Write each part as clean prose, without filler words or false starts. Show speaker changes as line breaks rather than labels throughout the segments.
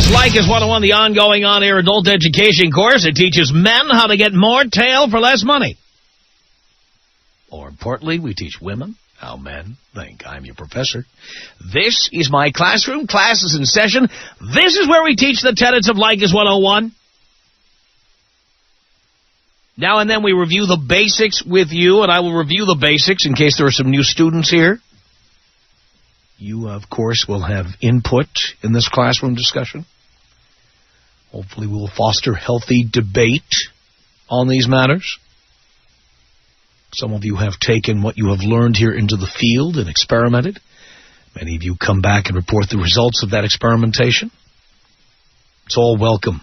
It's Leykis 101, the ongoing on-air adult education course. It teaches men how to get more tail for less money. More importantly, we teach women how men think. I'm your professor. This is my classroom. Class is in session. This is where we teach the tenets of Leykis 101. Now and then we review the basics with you, and I will review the basics in case there are some new students here. You, of course, will have input in this classroom discussion. Hopefully we will foster healthy debate on these matters. Some of you have taken what you have learned here into the field and experimented. Many of you come back and report the results of that experimentation. It's all welcome.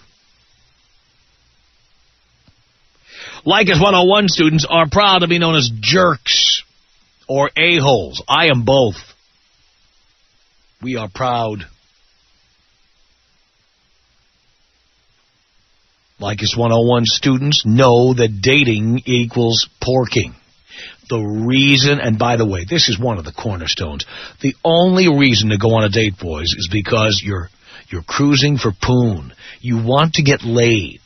Leykis 101 students are proud to be known as jerks or a-holes. I am both. We are proud. Leykis 101 students know that dating equals porking. The reason, and by the way, this is one of the cornerstones, the only reason to go on a date, boys, is because you're cruising for poon. You want to get laid.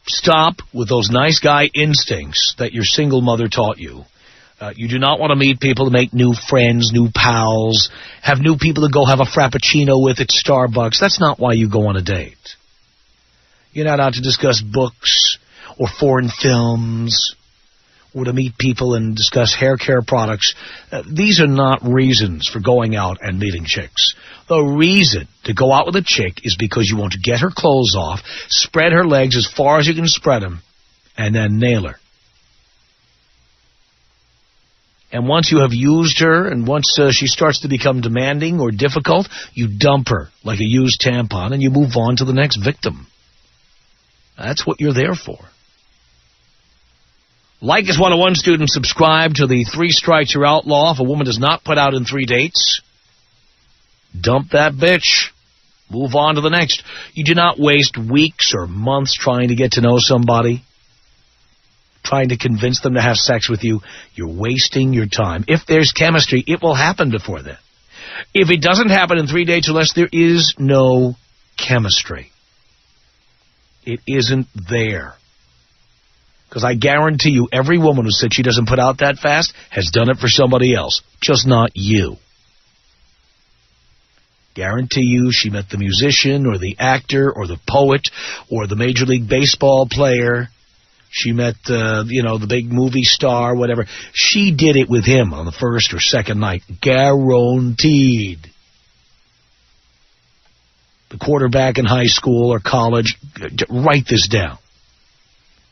Stop with those nice guy instincts that your single mother taught you. You do not want to meet people to make new friends, new pals, have new people to go have a frappuccino with at Starbucks. That's not why you go on a date. You're not out to discuss books or foreign films or to meet people and discuss hair care products. These are not reasons for going out and meeting chicks. The reason to go out with a chick is because you want to get her clothes off, spread her legs as far as you can spread them, and then nail her. And once you have used her and once she starts to become demanding or difficult, you dump her like a used tampon and you move on to the next victim. That's what you're there for. Leykis 101 students subscribe to the 3 strikes you're outlaw if a woman does not put out in 3 dates. Dump that bitch. Move on to the next. You do not waste weeks or months trying to get to know somebody, trying to convince them to have sex with you. You're wasting your time. If there's chemistry, it will happen before then. If it doesn't happen in 3 dates or less, there is no chemistry. It isn't there. Because I guarantee you, every woman who said she doesn't put out that fast has done it for somebody else, just not you. Guarantee you she met the musician or the actor or the poet or the Major League Baseball player. She met, the big movie star, whatever. She did it with him on the first or second night. Guaranteed. The quarterback in high school or college, write this down.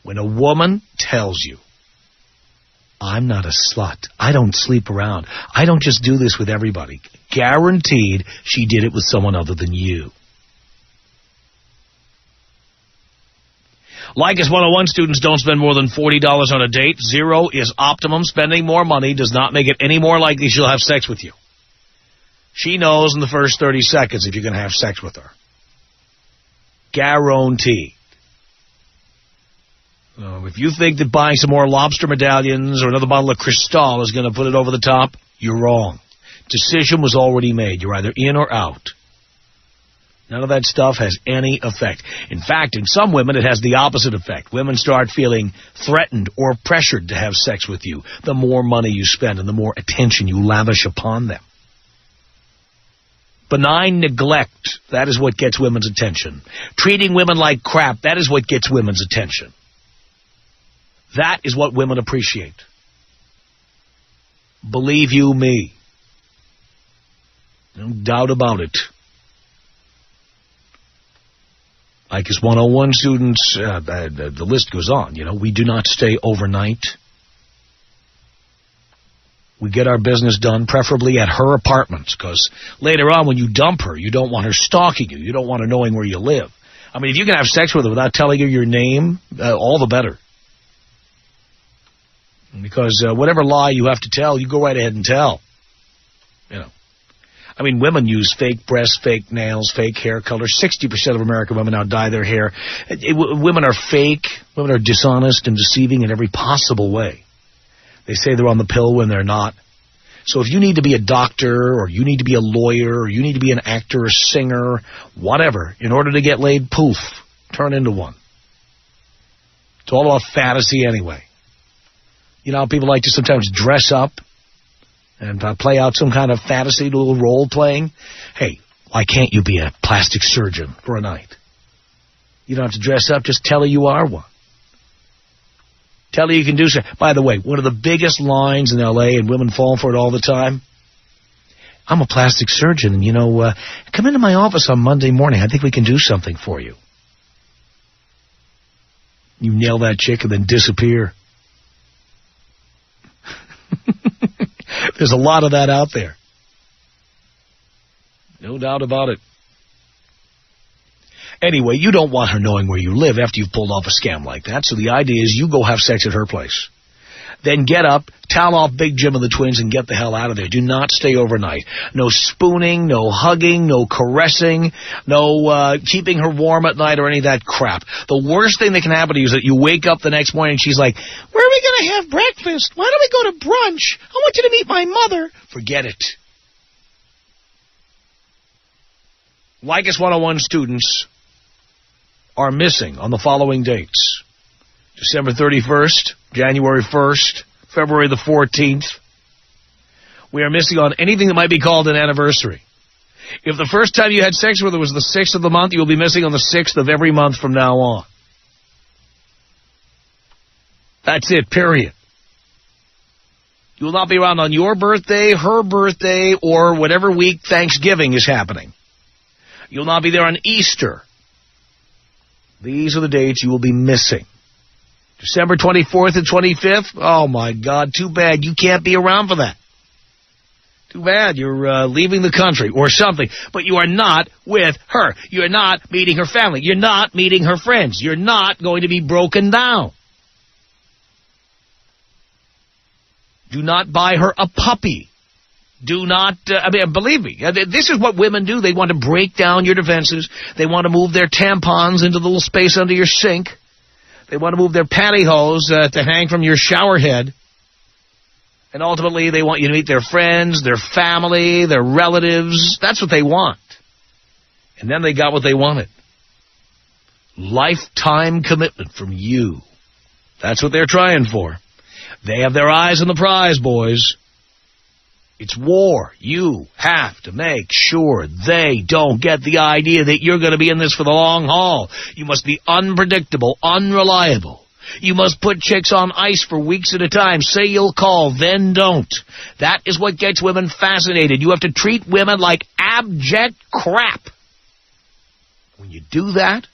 When a woman tells you, I'm not a slut, I don't sleep around, I don't just do this with everybody, guaranteed she did it with someone other than you. Leykis 101 students don't spend more than $40 on a date. 0 is optimum. Spending more money does not make it any more likely she'll have sex with you. She knows in the first 30 seconds if you're going to have sex with her. Guaranteed. If you think that buying some more lobster medallions or another bottle of Cristal is going to put it over the top, you're wrong. Decision was already made. You're either in or out. None of that stuff has any effect. In fact, in some women, it has the opposite effect. Women start feeling threatened or pressured to have sex with you the more money you spend and the more attention you lavish upon them. Benign neglect, that is what gets women's attention. Treating women like crap, that is what gets women's attention. That is what women appreciate. Believe you me. No doubt about it. Leykis 101 students, the list goes on. We do not stay overnight. We get our business done, preferably at her apartment, because later on when you dump her, you don't want her stalking you. You don't want her knowing where you live. I mean, if you can have sex with her without telling her your name, all the better. Because whatever lie you have to tell, you go right ahead and tell. I mean, women use fake breasts, fake nails, fake hair color. 60% of American women now dye their hair. Women are fake. Women are dishonest and deceiving in every possible way. They say they're on the pill when they're not. So if you need to be a doctor, or you need to be a lawyer, or you need to be an actor, a singer, whatever, in order to get laid, poof, turn into one. It's all about fantasy anyway. You know how people like to sometimes dress up and play out some kind of fantasy, little role-playing? Hey, why can't you be a plastic surgeon for a night? You don't have to dress up. Just tell her you are one. Tell her you can do so. By the way, one of the biggest lines in L.A., and women fall for it all the time, I'm a plastic surgeon, and, come into my office on Monday morning. I think we can do something for you. You nail that chick and then disappear. There's a lot of that out there. No doubt about it. Anyway, you don't want her knowing where you live after you've pulled off a scam like that, so the idea is you go have sex at her place. Then get up, towel off Big Jim and the twins, and get the hell out of there. Do not stay overnight. No spooning, no hugging, no caressing, no keeping her warm at night or any of that crap. The worst thing that can happen to you is that you wake up the next morning and she's like, where are we going to have breakfast? Why don't we go to brunch? I want you to meet my mother. Forget it. Leykis 101 students are missing on the following dates: December 31st, January 1st, February the 14th. We are missing on anything that might be called an anniversary. If the first time you had sex with her was the 6th of the month, you will be missing on the 6th of every month from now on. That's it, period. You will not be around on your birthday, her birthday, or whatever week Thanksgiving is happening. You'll not be there on Easter. These are the dates you will be missing. December 24th and 25th? Oh, my God, too bad. You can't be around for that. Too bad. You're leaving the country or something. But you are not with her. You're not meeting her family. You're not meeting her friends. You're not going to be broken down. Do not buy her a puppy. Do not, believe me, this is what women do. They want to break down your defenses. They want to move their tampons into the little space under your sink. They want to move their pantyhose to hang from your shower head. And ultimately, they want you to meet their friends, their family, their relatives. That's what they want. And then they got what they wanted. Lifetime commitment from you. That's what they're trying for. They have their eyes on the prize, boys. It's war. You have to make sure they don't get the idea that you're going to be in this for the long haul. You must be unpredictable, unreliable. You must put chicks on ice for weeks at a time. Say you'll call, then don't. That is what gets women fascinated. You have to treat women like abject crap. When you do that,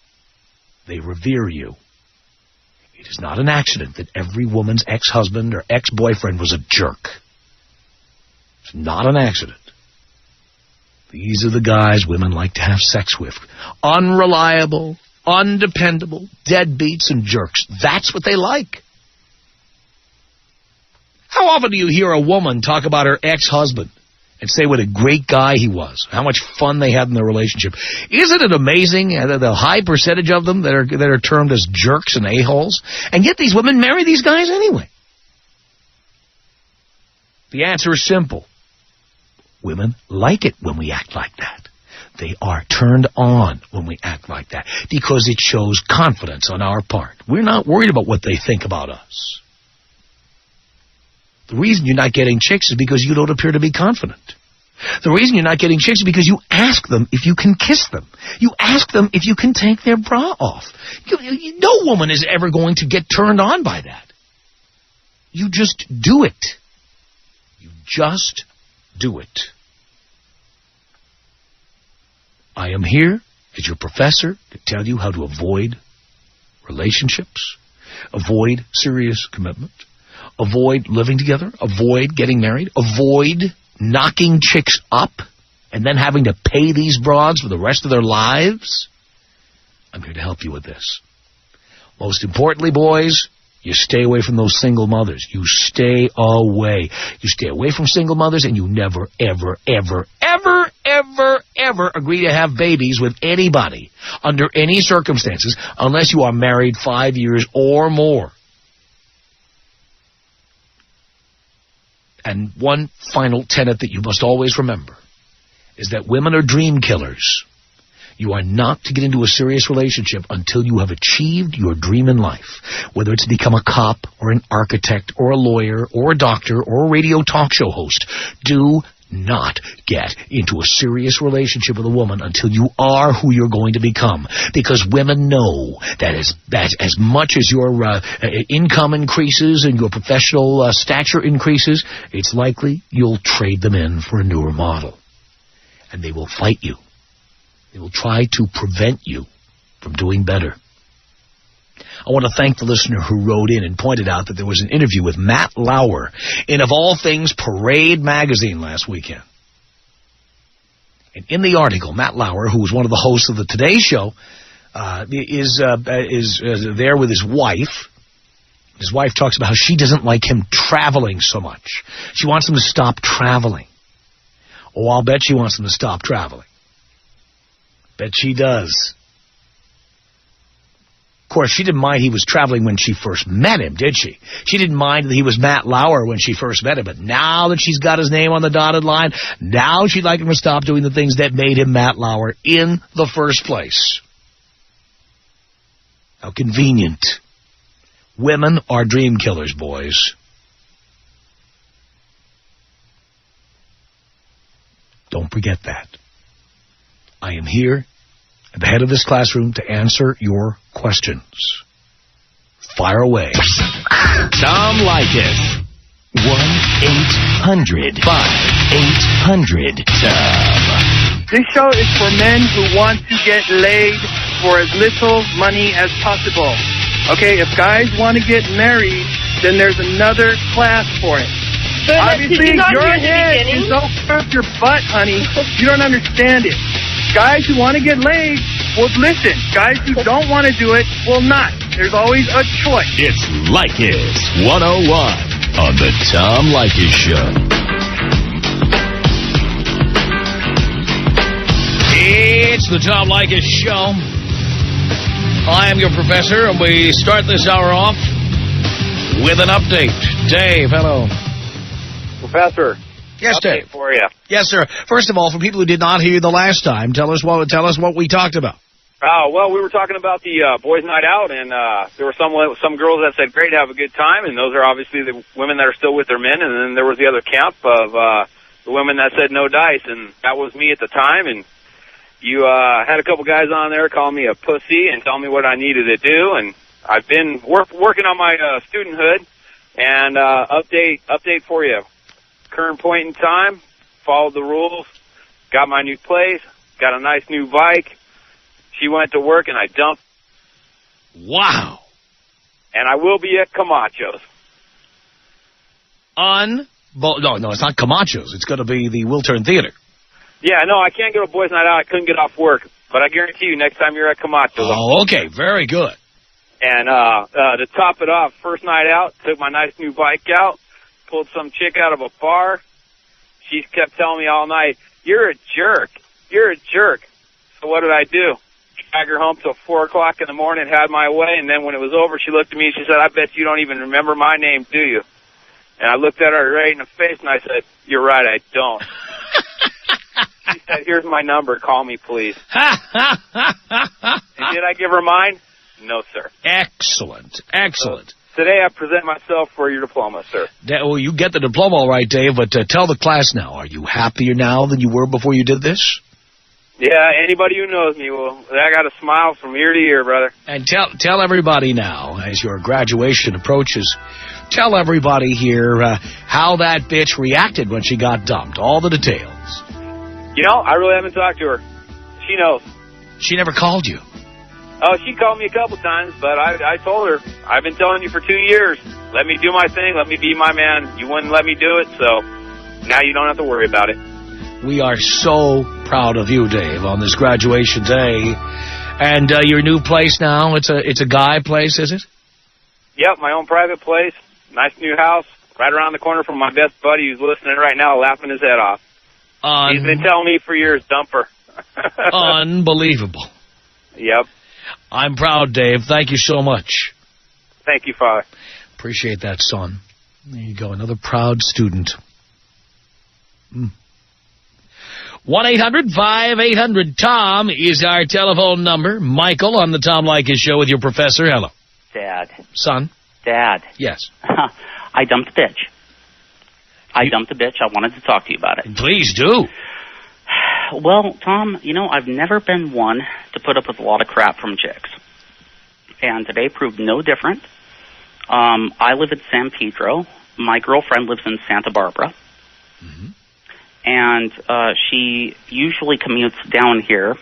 they revere you. It is not an accident that every woman's ex-husband or ex-boyfriend was a jerk. It's not an accident. These are the guys women like to have sex with. Unreliable, undependable, deadbeats and jerks. That's what they like. How often do you hear a woman talk about her ex-husband and say what a great guy he was, how much fun they had in their relationship? Isn't it amazing the high percentage of them that are termed as jerks and a-holes? And yet these women marry these guys anyway. The answer is simple. Women like it when we act like that. They are turned on when we act like that because it shows confidence on our part. We're not worried about what they think about us. The reason you're not getting chicks is because you don't appear to be confident. The reason you're not getting chicks is because you ask them if you can kiss them. You ask them if you can take their bra off. No woman is ever going to get turned on by that. You just do it. You just do it. I am here as your professor to tell you how to avoid relationships, avoid serious commitment, avoid living together, avoid getting married, avoid knocking chicks up and then having to pay these broads for the rest of their lives. I'm here to help you with this. Most importantly, boys, you stay away from those single mothers. You stay away. You stay away from single mothers, and you never, ever, ever, ever, ever, ever agree to have babies with anybody under any circumstances unless you are married 5 years or more. And one final tenet that you must always remember is that women are dream killers. You are not to get into a serious relationship until you have achieved your dream in life, whether it's to become a cop or an architect or a lawyer or a doctor or a radio talk show host. Do not get into a serious relationship with a woman until you are who you're going to become, because women know that as much as your income increases and your professional stature increases, it's likely you'll trade them in for a newer model. And they will fight you. They will try to prevent you from doing better. I want to thank the listener who wrote in and pointed out that there was an interview with Matt Lauer in, of all things, Parade magazine last weekend. And in the article, Matt Lauer, who was one of the hosts of the Today Show, is there with his wife. His wife talks about how she doesn't like him traveling so much. She wants him to stop traveling. Oh, I'll bet she wants him to stop traveling. Bet she does. Of course, she didn't mind he was traveling when she first met him, did she? She didn't mind that he was Matt Lauer when she first met him, but now that she's got his name on the dotted line, now she'd like him to stop doing the things that made him Matt Lauer in the first place. How convenient. Women are dream killers, boys. Don't forget that. I am here at the head of this classroom to answer your questions. Fire away.
Tom Leykis. 1-800-5800-TOM.
This show is for men who want to get laid for as little money as possible. Okay, if guys want to get married, then there's another class for it.
But
obviously, your head is over your butt, honey. You don't understand it. Guys who want to get laid will listen. Guys who don't want to do it will not. There's always a choice.
It's Leykis 101 on the Tom Leykis Show.
It's the Tom Leykis Show. I am your professor, and we start this hour off with an update. Dave, hello.
Professor.
Yes, Dave.
For you.
Yes, sir. First of all, for people who did not hear you the last time, tell us what we talked about.
Well, we were talking about the boys' night out, and there were some girls that said, great, have a good time, and those are obviously the women that are still with their men, and then there was the other camp of the women that said no dice, and that was me at the time, and you had a couple guys on there call me a pussy and tell me what I needed to do, and I've been working on my studenthood, and update for you. Current point in time, followed the rules, got my new place, got a nice new bike. She went to work, and I dumped.
Wow.
And I will be at Camacho's.
No, it's not Camacho's. It's going to be the Wiltern Theater.
Yeah, no, I can't go to boys' night out. I couldn't get off work. But I guarantee you, next time you're at Camacho's.
Oh, okay. Very good.
And to top it off, first night out, took my nice new bike out, pulled some chick out of a bar. She kept telling me all night, you're a jerk. You're a jerk. So what did I do? Drag her home till 4 o'clock in the morning, had my way, and then when it was over, she looked at me and she said, I bet you don't even remember my name, do you? And I looked at her right in the face and I said, you're right, I don't. She said, here's my number, call me, please. And did I give her mine? No, sir.
Excellent. Excellent.
Today I present myself for your diploma, sir.
Well, you get the diploma all right, Dave, but tell the class now, are you happier now than you were before you did this?
Yeah, anybody who knows me, I got a smile from ear to ear, brother.
And tell everybody now, as your graduation approaches, tell everybody here how that bitch reacted when she got dumped, all the details.
You know, I really haven't talked to her. She knows.
She never called you?
Oh, she called me a couple times, but I told her, I've been telling you for 2 years, let me do my thing, let me be my man. You wouldn't let me do it, so now you don't have to worry about it.
We are so proud of you, Dave, on this graduation day. And your new place now, it's a guy place, is it?
Yep, my own private place, nice new house, right around the corner from my best buddy who's listening right now, laughing his head off. He's been telling me for years, dump her.
Unbelievable.
Yep.
I'm proud, Dave. Thank you so much.
Thank you, Father.
Appreciate that, son. There you go, another proud student 1-800-5800-TOM is our telephone number. Michael on the Tom Leykis Show with your professor. Hello.
Dad.
Son?
Dad.
Yes.
I dumped a bitch. I wanted to talk to you about it.
Please do.
Well, Tom, I've never been one to put up with a lot of crap from chicks. And today proved no different. I live in San Pedro. My girlfriend lives in Santa Barbara. Mm-hmm. And she usually commutes down here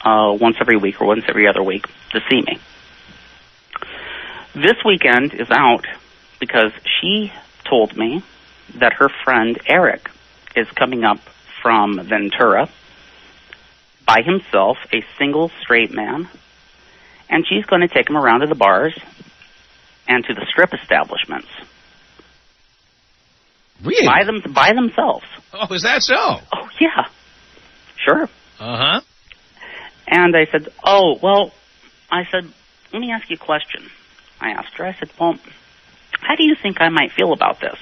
once every week or once every other week to see me. This weekend is out because she told me that her friend Eric is coming up from Ventura by himself, a single straight man, and she's going to take him around to the bars and to the strip establishments.
Really?
By themselves.
Oh, is that so?
Oh, yeah. Sure.
Uh-huh.
And I said, let me ask you a question. I asked her, I said, well, how do you think I might feel about this?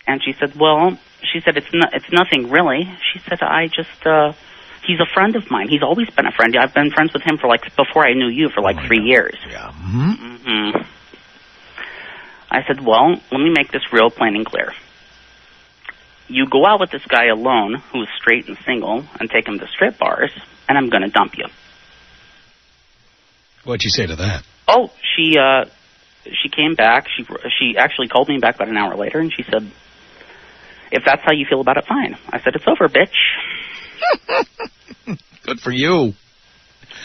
And she said, it's nothing really. She said, he's a friend of mine. He's always been a friend. I've been friends with him before I knew you for 3 years.
Yeah. Mm-hmm.
Mm-hmm. I said, well, let me make this real plain and clear. You go out with this guy alone, who's straight and single, and take him to strip bars, and I'm going to dump you.
What'd you say to that?
Oh, she came back. She actually called me back about an hour later, and she said, if that's how you feel about it, fine. I said, it's over, bitch.
Good for you.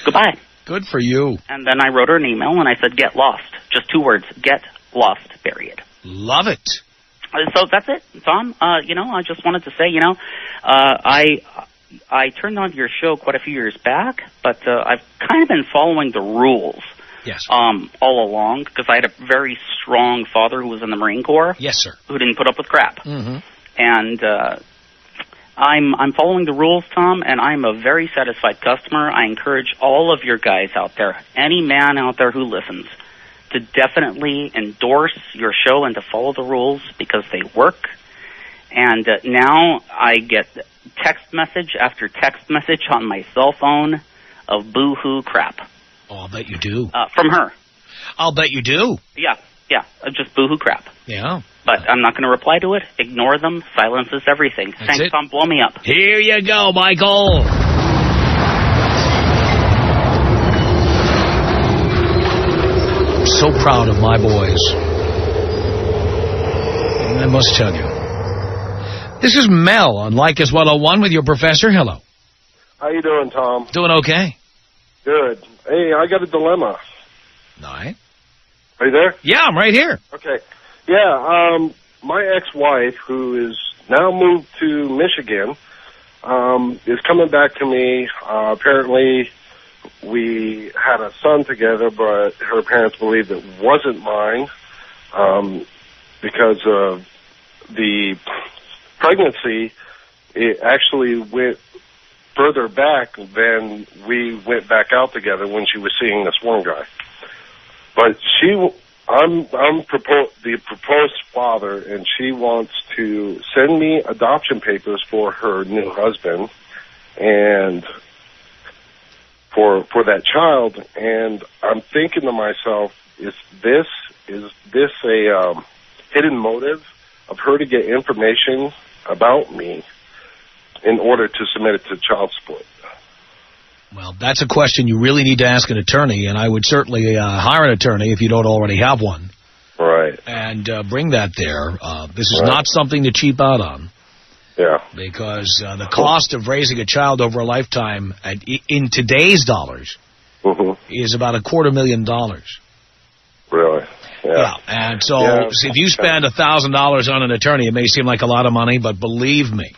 Goodbye.
Good for you.
And then I wrote her an email, and I said, get lost. Just 2 words, get lost, period.
Love it.
So that's it, Tom. I just wanted to say, I turned on your show quite a few years back, but I've kind of been following the rules.
Yes.
All along, because I had a very strong father who was in the Marine Corps.
Yes, sir.
Who didn't put up with crap.
Mm-hmm.
And I'm following the rules, Tom, and I'm a very satisfied customer. I encourage all of your guys out there, any man out there who listens, to definitely endorse your show and to follow the rules because they work. And now I get text message after text message on my cell phone of boo-hoo crap.
Oh, I'll bet you do.
From her.
I'll bet you do.
Yeah, just boo-hoo crap.
Yeah.
But I'm not going to reply to it. Ignore them. Silence is everything.
That's
Thanks,
it.
Tom. Blow me up.
Here you go, Michael. I'm so proud of my boys. I must tell you. This is Mel on Leykis 101 with your professor. Hello.
How you doing, Tom?
Doing okay.
Good. Hey, I got a dilemma.
All right.
Are you there?
Yeah, I'm right here.
Okay. Yeah, my ex-wife, who is now moved to Michigan, is coming back to me. Apparently, we had a son together, but her parents believed it wasn't mine because of the pregnancy. It actually went further back than we went back out together when she was seeing this one guy. But I'm the proposed father, and she wants to send me adoption papers for her new husband and for that child. And I'm thinking to myself, is this a hidden motive of her to get information about me in order to submit it to child support?
Well, that's a question you really need to ask an attorney, and I would certainly hire an attorney if you don't already have one.
Right.
And bring that there. This is not something to cheap out on.
Yeah.
Because the cost of raising a child over a lifetime in today's dollars is about $250,000.
Really?
Yeah. And so if you spend $1,000 on an attorney, it may seem like a lot of money, but believe me.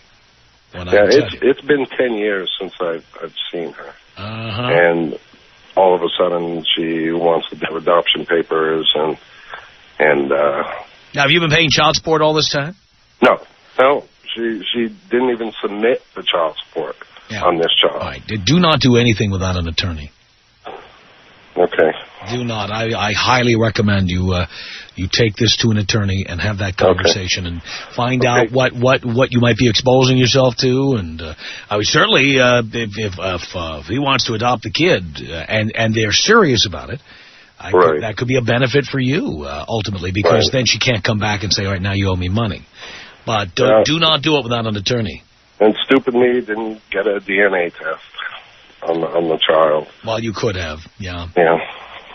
It's been 10 years since I've seen her. And all of a sudden she wants to have adoption papers and now,
have you been paying child support all this time?
No. She didn't even submit the child support on this child.
All right. Do not do anything without an attorney.
Okay.
Do not. I highly recommend you take this to an attorney and have that conversation and find out what you might be exposing yourself to. And I would certainly, if he wants to adopt the kid and they're serious about it, that could be a benefit for you ultimately, because then she can't come back and say, all right, now you owe me money. But do not do it without an attorney.
And stupid me didn't get a DNA test on the child.
Well, you could have, yeah.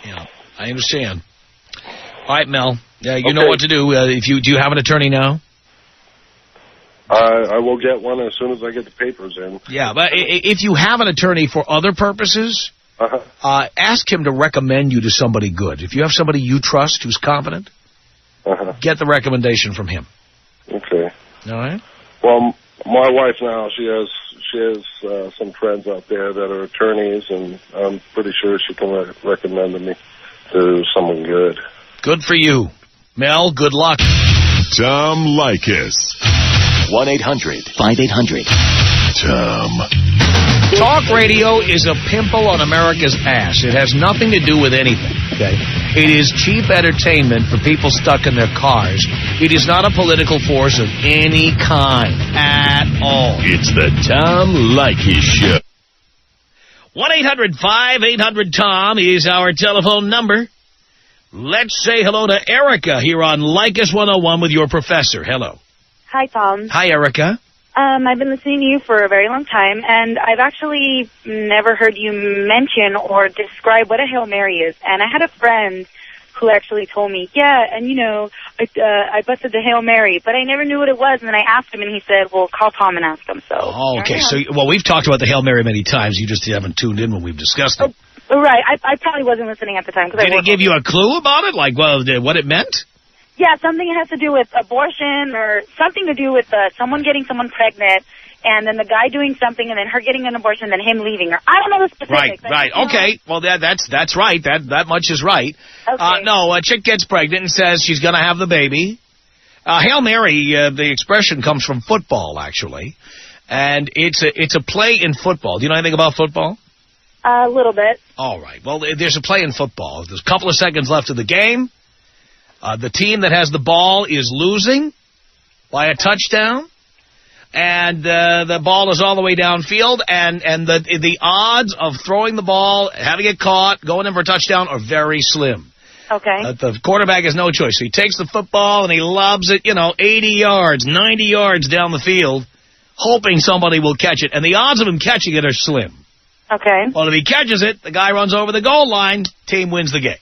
Yeah.
I understand. All right, Mel. You know what to do. Do you have an attorney now?
I will get one as soon as I get the papers in.
Yeah, but if you have an attorney for other purposes, ask him to recommend you to somebody good. If you have somebody you trust who's competent, get the recommendation from him.
Okay.
All right.
Well, my wife now, she has some friends out there that are attorneys, and I'm pretty sure she can recommend me to someone good.
Good for you. Mel, good luck.
Tom Leykis. 1-800-5800-TOM.
Talk radio is a pimple on America's ass. It has nothing to do with anything, okay? It is cheap entertainment for people stuck in their cars. It is not a political force of any kind at all.
It's the Tom Leykis Show.
1-800-5800-TOM is our telephone number. Let's say hello to Erica here on Leykis 101 with your professor. Hello.
Hi, Tom.
Hi, Erica.
I've been listening to you for a very long time, and I've actually never heard you mention or describe what a Hail Mary is. And I had a friend who actually told me, I busted the Hail Mary, but I never knew what it was. And then I asked him, and he said, well, call Tom and ask him. So.
Oh, okay. So, we've talked about the Hail Mary many times. You just haven't tuned in when we've discussed it.
Oh, right. I probably wasn't listening at the time.
Did it give you a clue about it? Like, what it meant?
Yeah, something that has to do with abortion or something to do with someone getting someone pregnant and then the guy doing something and then her getting an abortion and then him leaving her. I don't know the specifics.
Right. Okay. Well, that's right. That much is right.
Okay.
No, a chick gets pregnant and says she's going to have the baby. Hail Mary, the expression comes from football, actually. And it's a play in football. Do you know anything about football?
A little bit. All
right. Well, there's a play in football. There's a couple of seconds left of the game. The team that has the ball is losing by a touchdown, and the ball is all the way downfield, and the odds of throwing the ball, having it caught, going in for a touchdown are very slim.
Okay.
The quarterback has no choice. So he takes the football and he lobs it, 80 yards, 90 yards down the field, hoping somebody will catch it, and the odds of him catching it are slim.
Okay.
Well, if he catches it, the guy runs over the goal line, team wins the game.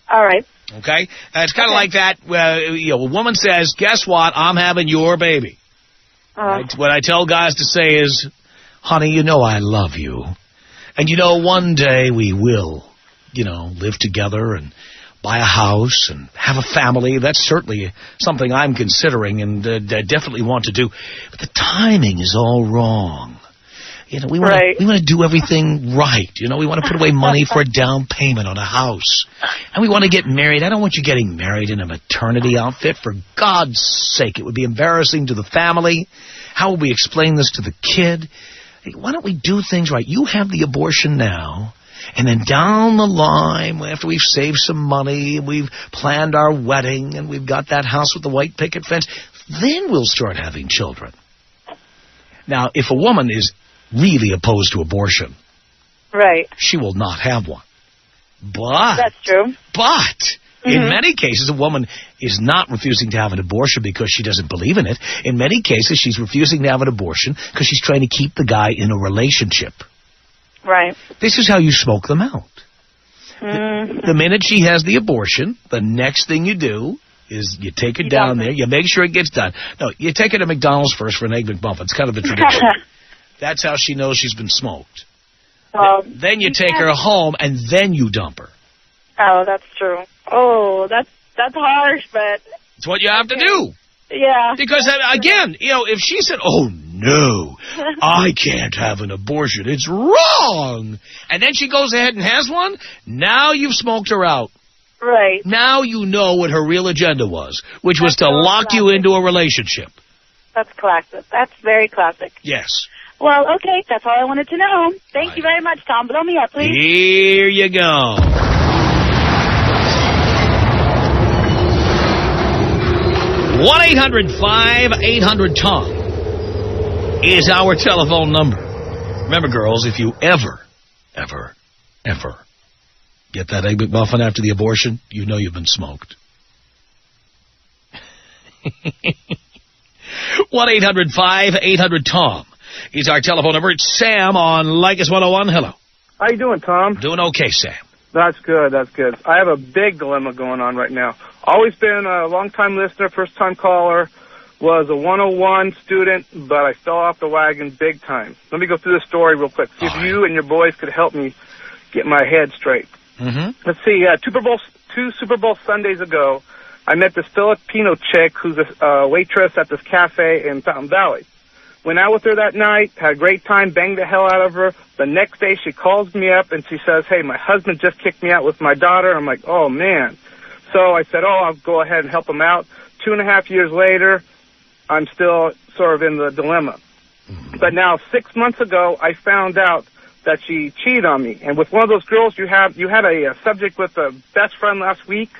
All right.
Okay? It's kind of like that. A woman says, guess what? I'm having your baby. What I tell guys to say is, honey, I love you. And one day we will, live together and buy a house and have a family. That's certainly something I'm considering and definitely want to do. But the timing is all wrong. We want to do everything right. We want to put away money for a down payment on a house. And we want to get married. I don't want you getting married in a maternity outfit. For God's sake, it would be embarrassing to the family. How would we explain this to the kid? Hey, why don't we do things right? You have the abortion now. And then down the line, after we've saved some money, we've planned our wedding, and we've got that house with the white picket fence, then we'll start having children. Now, if a woman is really opposed to abortion,
right,
she will not have one. But
that's true.
But in many cases, a woman is not refusing to have an abortion because she doesn't believe in it. In many cases, she's refusing to have an abortion because she's trying to keep the guy in a relationship.
Right.
This is how you smoke them out. The minute she has the abortion, the next thing you do is you take her down there, you make sure it gets done. No, you take her to McDonald's first for an Egg McMuffin. It's kind of the tradition. That's how she knows she's been smoked. Then you take her home, and then you dump her.
Oh, that's true. Oh, that's harsh, but
it's what you have to do.
Yeah.
Because, again, if she said, oh, no, I can't have an abortion, it's wrong, and then she goes ahead and has one, now you've smoked her out.
Right.
Now you know what her real agenda was, which was to lock you into a relationship.
That's classic. That's very classic.
Yes.
Well, okay, that's all I wanted to know. Thank you very much, Tom. Blow me up, please.
Here you go. 1-800-5800-TOM is our telephone number. Remember, girls, if you ever get that Egg McMuffin after the abortion, you know you've been smoked. 1-800-5800-TOM is our telephone number. It's Sam on Leykis 101. Hello.
How you doing, Tom?
Doing okay, Sam.
That's good. I have a big dilemma going on right now. Always been a long-time listener, first-time caller. Was a 101 student, but I fell off the wagon big time. Let me go through the story real quick. See if you and your boys could help me get my head straight. Let's see. Two Super Bowl Sundays ago, I met this Filipino chick who's a waitress at this cafe in Fountain Valley. Went out with her that night, had a great time, banged the hell out of her. The next day, she calls me up and she says, "Hey, my husband just kicked me out with my daughter." I'm like, "Oh, man." So I said, I'll go ahead and help him out. 2.5 years later, I'm still sort of in the dilemma. But now, 6 months ago, I found out that she cheated on me. And with one of those girls, you had a subject with a best friend last week.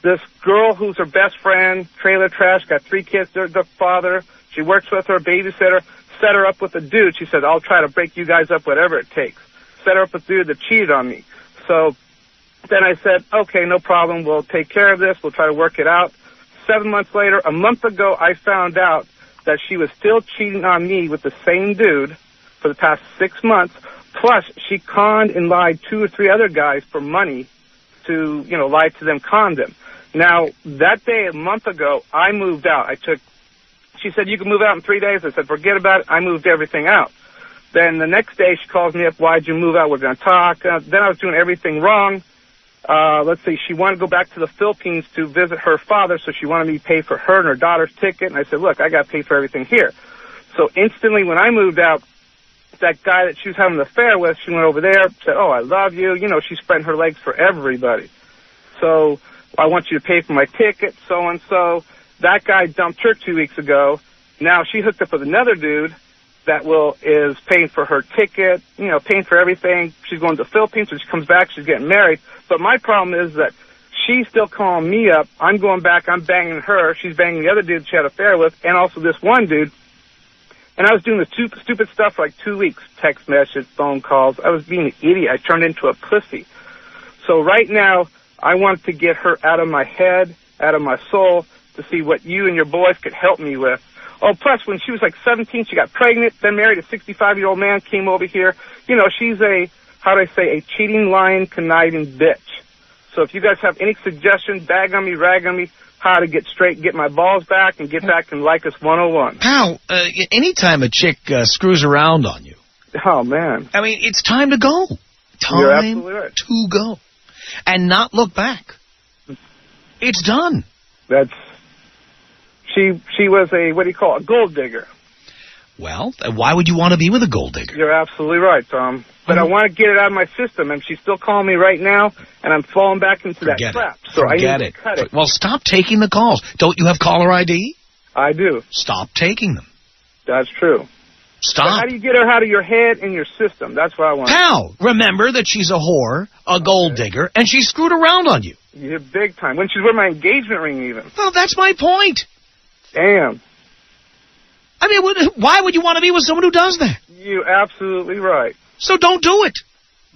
This girl who's her best friend, trailer trash, got 3 kids, the father. She works with her, babysitter, set her up with a dude. She said, "I'll try to break you guys up, whatever it takes." Set her up with a dude that cheated on me. So then I said, okay, no problem. We'll take care of this. We'll try to work it out. 7 months later, a month ago, I found out that she was still cheating on me with the same dude for the past 6 months. Plus, she conned and lied 2 or 3 other guys for money to, lie to them, con them. Now, that day, a month ago, I moved out. She said, "You can move out in 3 days." I said, "Forget about it." I moved everything out. Then the next day, she calls me up, "Why'd you move out? We're going to talk." Then I was doing everything wrong. Let's see, she wanted to go back to the Philippines to visit her father, so she wanted me to pay for her and her daughter's ticket. And I said, "Look, I got to pay for everything here." So instantly, when I moved out, that guy that she was having an affair with, she went over there, said, "Oh, I love you." She's spreading her legs for everybody. So I want you to pay for my ticket, so-and-so. That guy dumped her 2 weeks ago. Now she hooked up with another dude that is paying for her ticket, paying for everything. She's going to the Philippines. When she comes back, she's getting married. But my problem is that she's still calling me up. I'm going back. I'm banging her. She's banging the other dude she had an affair with, and also this one dude. And I was doing the stupid stuff for like 2 weeks, text messages, phone calls. I was being an idiot. I turned into a pussy. So right now, I want to get her out of my head, out of my soul, to see what you and your boys could help me with. Oh, plus, when she was like 17, she got pregnant, then married a 65-year-old man, came over here. She's a cheating, lying, conniving bitch. So if you guys have any suggestions, bag on me, rag on me, how to get straight, get my balls back, and get back in Leykis 101.
Pal, anytime a chick screws around on you.
Oh, man.
I mean, it's time to go.
You're absolutely right.
To go. And not look back. It's done.
She was a gold digger.
Well, why would you want to be with a gold digger?
You're absolutely right, Tom. But I want to get it out of my system, and she's still calling me right now, and I'm falling back into that trap. So I need to cut it.
Well, stop taking the calls. Don't you have caller ID?
I do.
Stop taking them.
That's true.
Stop.
But how do you get her out of your head and your system? That's what I want.
Pal, remember that she's a whore, a gold digger, and she screwed around on you.
Yeah, big time. When she's wearing my engagement ring, even.
Well, that's my point.
Damn.
I mean, why would you want to be with someone who does that?
You're absolutely right.
So don't do it.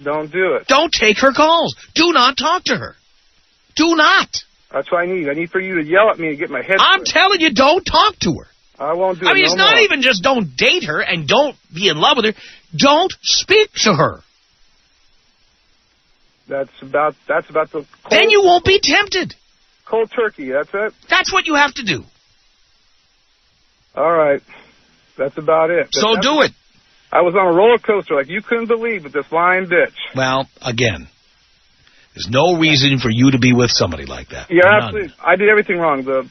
Don't do it.
Don't take her calls. Do not talk to her. Do not.
That's what I need. I need for you to yell at me and get my head
I'm telling you, don't talk to her.
I won't do it.
I mean, it's not even just don't date her and don't be in love with her. Don't speak to her.
That's about the...
Then you won't be tempted.
Cold turkey, that's it?
That's what you have to do.
All right. That's about it.
So do it.
I was on a roller coaster like you couldn't believe with this lying bitch.
Well, again, there's no reason for you to be with somebody like that.
Yeah, absolutely. I did everything wrong. The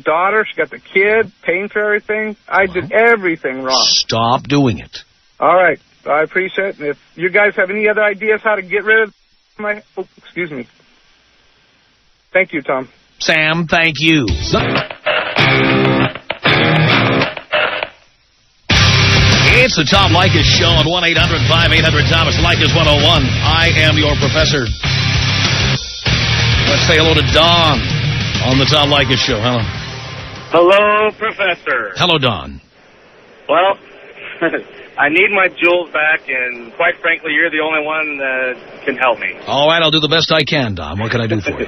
daughter, she got the kid, paying for everything. I did everything wrong.
Stop doing it.
All right. I appreciate it. And if you guys have any other ideas how to get rid of my... Oh, excuse me. Thank you, Tom.
Sam, thank you. It's the Tom Leykis Show at 1-800-5800-TOM. It's Leykis 101. I am your professor. Let's say hello to Dawn on the Tom Leykis Show. Hello.
Hello, Professor.
Hello, Don.
Well, I need my jewels back, and quite frankly, you're the only one that can help me.
All right, I'll do the best I can, Don. What can I do for you?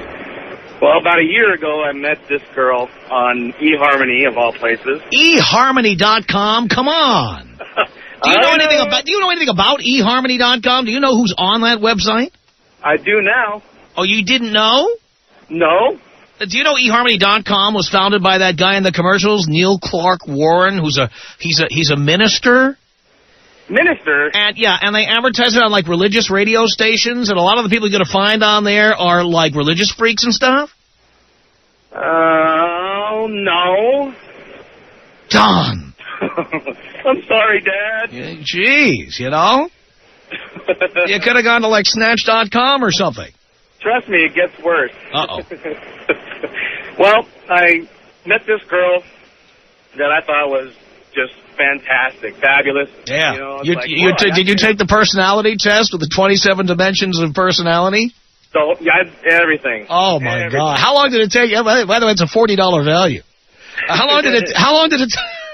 Well, about a year ago, I met this girl on EHarmony, of all places.
EHarmony.com? Come on. Do you know anything about EHarmony.com? Do you know who's on that website?
I do now.
Oh, you didn't know?
No.
Do you know eHarmony.com was founded by that guy in the commercials, Neil Clark Warren, he's a minister?
Minister?
And they advertise it on like religious radio stations, and a lot of the people you're going to find on there are like religious freaks and stuff?
No.
Don.
I'm sorry, Dad.
Yeah, jeez, you know? You could have gone to like Snatch.com or something.
Trust me, it gets worse.
Uh-oh.
Well, I met this girl that I thought was just fantastic, fabulous.
Yeah.
You know,
did you take the personality test with the 27 dimensions of personality?
So, yeah, everything.
Oh, my God. How long did it take? By the way, it's a $40 value. How long did it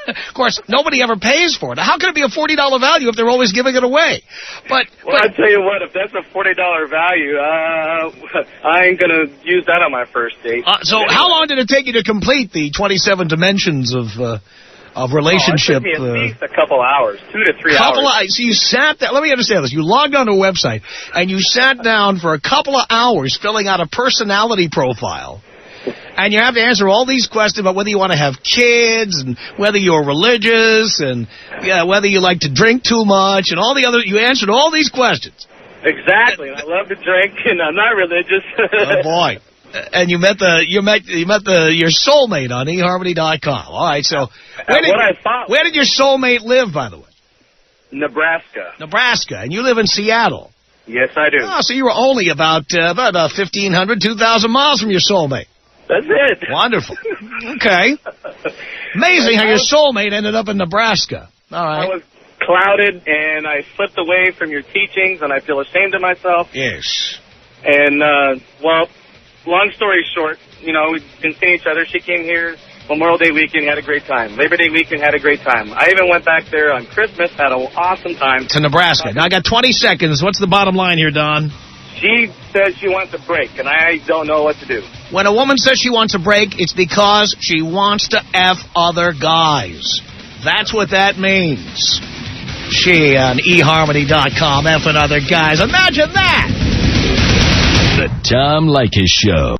Of course, nobody ever pays for it. How can it be a $40 value if they're always giving it away? But
I tell you what, if that's a $40 value, I ain't going to use that on my first date.
So how long did it take you to complete the 27 dimensions of relationship?
It took me at least a couple hours, 2 to 3 hours.
So you sat there. Let me understand this. You logged onto a website, and you sat down for a couple of hours filling out a personality profile. And you have to answer all these questions about whether you want to have kids and whether you're religious and whether you like to drink too much and all the other. You answered all these questions.
Exactly. I love to drink, and I'm not religious.
Oh boy! And you met your soulmate on eHarmony.com. All right. So where did your soulmate live, by the way?
Nebraska.
And you live in Seattle.
Yes, I do.
Oh, so you were only about 1,500, 2,000 miles from your soulmate.
That's it.
Wonderful. Okay. Amazing how your soulmate ended up in Nebraska. All right.
I was clouded, and I slipped away from your teachings, and I feel ashamed of myself.
Yes.
And, long story short, we've been seeing each other. She came here Memorial Day weekend, had a great time. Labor Day weekend, had a great time. I even went back there on Christmas, had an awesome time.
To Nebraska. Now, I got 20 seconds. What's the bottom line here, Don?
She says she wants a break, and I don't know what to do.
When a woman says she wants a break, it's because she wants to F other guys. That's what that means. She on eHarmony.com, F and other guys. Imagine that!
The Tom Leykis Show.